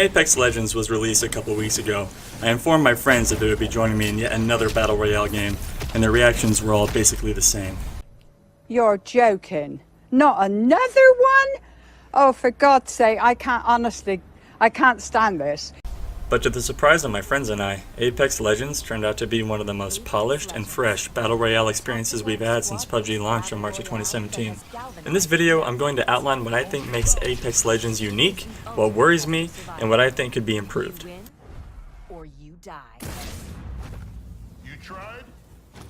When Apex Legends was released a couple weeks ago, I informed my friends that they would be joining me in yet another Battle Royale game, and their reactions were all basically the same. You're joking. Not another one? Oh, for God's sake, I can't stand this. But to the surprise of my friends and I, Apex Legends turned out to be one of the most polished and fresh Battle Royale experiences we've had since PUBG launched in March of 2017. In this video, I'm going to outline what I think makes Apex Legends unique, what worries me, and what I think could be improved. Or you die. You tried?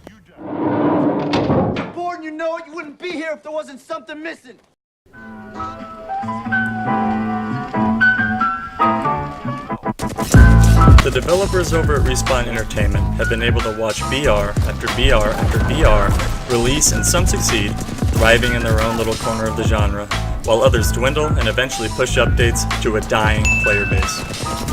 You died. Born, you know it, you wouldn't be here if there wasn't something missing. The developers over at Respawn Entertainment have been able to watch BR after BR after BR release and some succeed, thriving in their own little corner of the genre, while others dwindle and eventually push updates to a dying player base.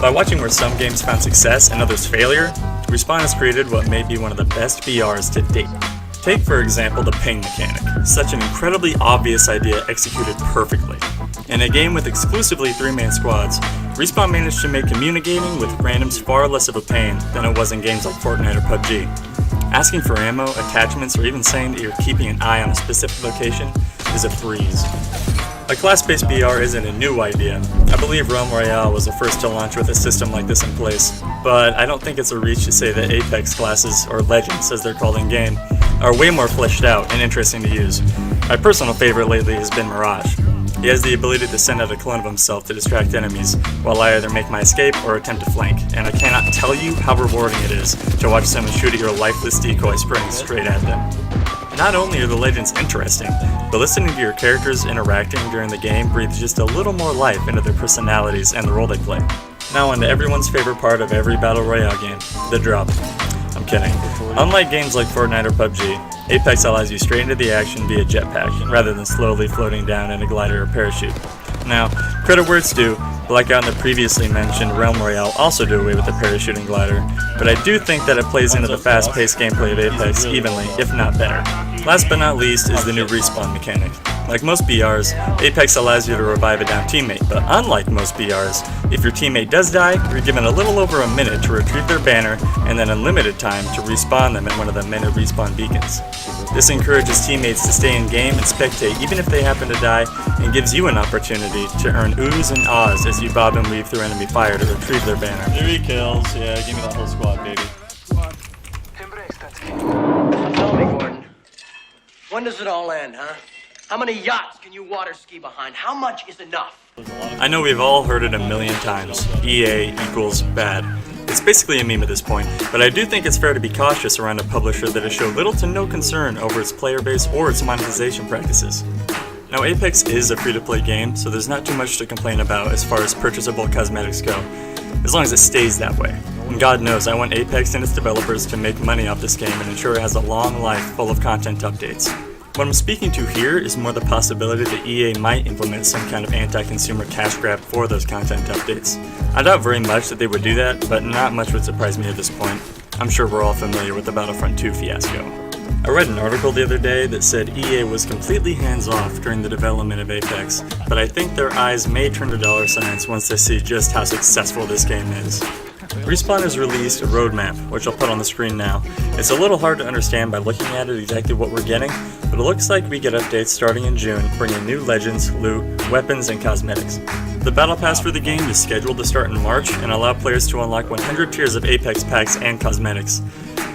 By watching where some games found success and others failure, Respawn has created what may be one of the best BRs to date. Take for example the ping mechanic, such an incredibly obvious idea executed perfectly. In a game with exclusively 3-man squads, Respawn managed to make communicating with randoms far less of a pain than it was in games like Fortnite or PUBG. Asking for ammo, attachments, or even saying that you're keeping an eye on a specific location is a breeze. A class-based BR isn't a new idea. I believe Realm Royale was the first to launch with a system like this in place, but I don't think it's a reach to say that Apex classes, or Legends as they're called in-game, are way more fleshed out and interesting to use. My personal favorite lately has been Mirage. He has the ability to send out a clone of himself to distract enemies, while I either make my escape or attempt to flank, and I cannot tell you how rewarding it is to watch someone shoot at your lifeless decoy sprinting straight at them. Not only are the Legends interesting, but listening to your characters interacting during the game breathes just a little more life into their personalities and the role they play. Now on to everyone's favorite part of every Battle Royale game, the drop. I'm kidding. Unlike games like Fortnite or PUBG, Apex allows you straight into the action via jetpack, rather than slowly floating down in a glider or parachute. Now, credit where it's due, Blackout and the previously mentioned Realm Royale also do away with the parachute and glider, but I do think that it plays into the fast-paced gameplay of Apex evenly, if not better. Last but not least is the new respawn mechanic. Like most BRs, Apex allows you to revive a downed teammate, but unlike most BRs, if your teammate does die, you're given a little over a minute to retrieve their banner and then unlimited time to respawn them at one of the many respawn beacons. This encourages teammates to stay in game and spectate even if they happen to die, and gives you an opportunity to earn oohs and ahs as you bob and weave through enemy fire to retrieve their banner. 3 kills, yeah, give me that whole squad, baby. Tell me, Gordon, when does it all end, huh? How many yachts can you water ski behind? How much is enough? I know we've all heard it a million times. EA equals bad. It's basically a meme at this point, but I do think it's fair to be cautious around a publisher that has shown little to no concern over its player base or its monetization practices. Now Apex is a free-to-play game, so there's not too much to complain about as far as purchasable cosmetics go, as long as it stays that way. And God knows I want Apex and its developers to make money off this game and ensure it has a long life full of content updates. What I'm speaking to here is more the possibility that EA might implement some kind of anti-consumer cash grab for those content updates. I doubt very much that they would do that, but not much would surprise me at this point. I'm sure we're all familiar with the Battlefront 2 fiasco. I read an article the other day that said EA was completely hands-off during the development of Apex, but I think their eyes may turn to dollar signs once they see just how successful this game is. Respawn has released a roadmap, which I'll put on the screen now. It's a little hard to understand by looking at it exactly what we're getting, but it looks like we get updates starting in June, bringing new legends, loot, weapons, and cosmetics. The battle pass for the game is scheduled to start in March and allow players to unlock 100 tiers of Apex packs and cosmetics.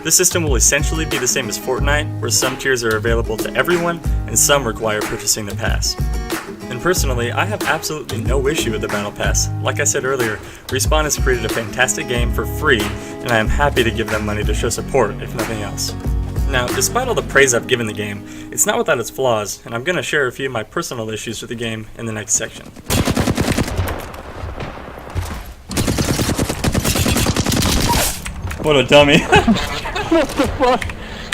This system will essentially be the same as Fortnite, where some tiers are available to everyone and some require purchasing the pass. And personally, I have absolutely no issue with the Battle Pass. Like I said earlier, Respawn has created a fantastic game for free, and I am happy to give them money to show support, if nothing else. Now, despite all the praise I've given the game, it's not without its flaws, and I'm going to share a few of my personal issues with the game in the next section. What a dummy. What the fuck?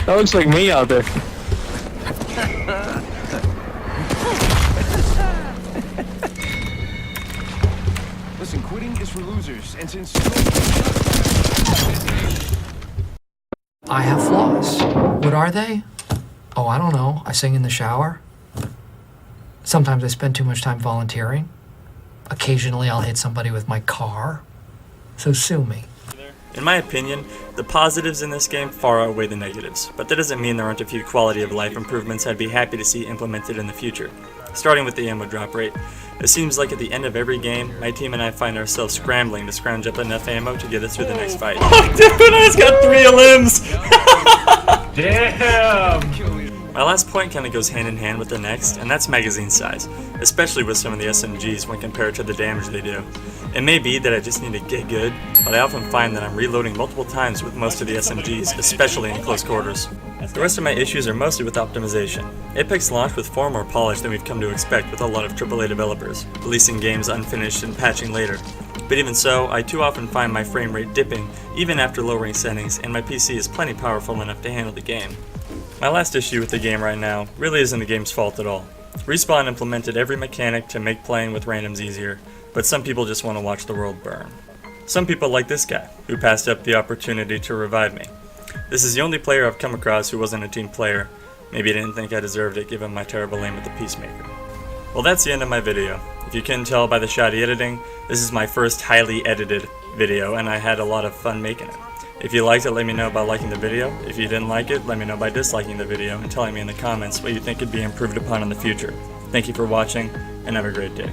That looks like me out there. Listen, quitting is for losers, and since I have flaws. What are they? Oh, I don't know. I sing in the shower. Sometimes I spend too much time volunteering. Occasionally I'll hit somebody with my car. So sue me. In my opinion, the positives in this game far outweigh the negatives, but that doesn't mean there aren't a few quality of life improvements I'd be happy to see implemented in the future. Starting with the ammo drop rate. It seems like at the end of every game, my team and I find ourselves scrambling to scrounge up enough ammo to get us through the next fight. Oh dude, I just got 3 limbs! Damn! My last point kind of goes hand in hand with the next, and that's magazine size, especially with some of the SMGs when compared to the damage they do. It may be that I just need to get good, but I often find that I'm reloading multiple times with most of the SMGs, especially in close quarters. The rest of my issues are mostly with optimization. Apex launched with far more polish than we've come to expect with a lot of AAA developers, releasing games unfinished and patching later. But even so, I too often find my frame rate dipping even after lowering settings, and my PC is plenty powerful enough to handle the game. My last issue with the game right now really isn't the game's fault at all. Respawn implemented every mechanic to make playing with randoms easier, but some people just want to watch the world burn. Some people like this guy, who passed up the opportunity to revive me. This is the only player I've come across who wasn't a team player. Maybe he didn't think I deserved it given my terrible aim at the Peacemaker. Well, that's the end of my video. If you couldn't tell by the shoddy editing, this is my first highly edited video, and I had a lot of fun making it. If you liked it, let me know by liking the video. If you didn't like it, let me know by disliking the video and telling me in the comments what you think could be improved upon in the future. Thank you for watching, and have a great day.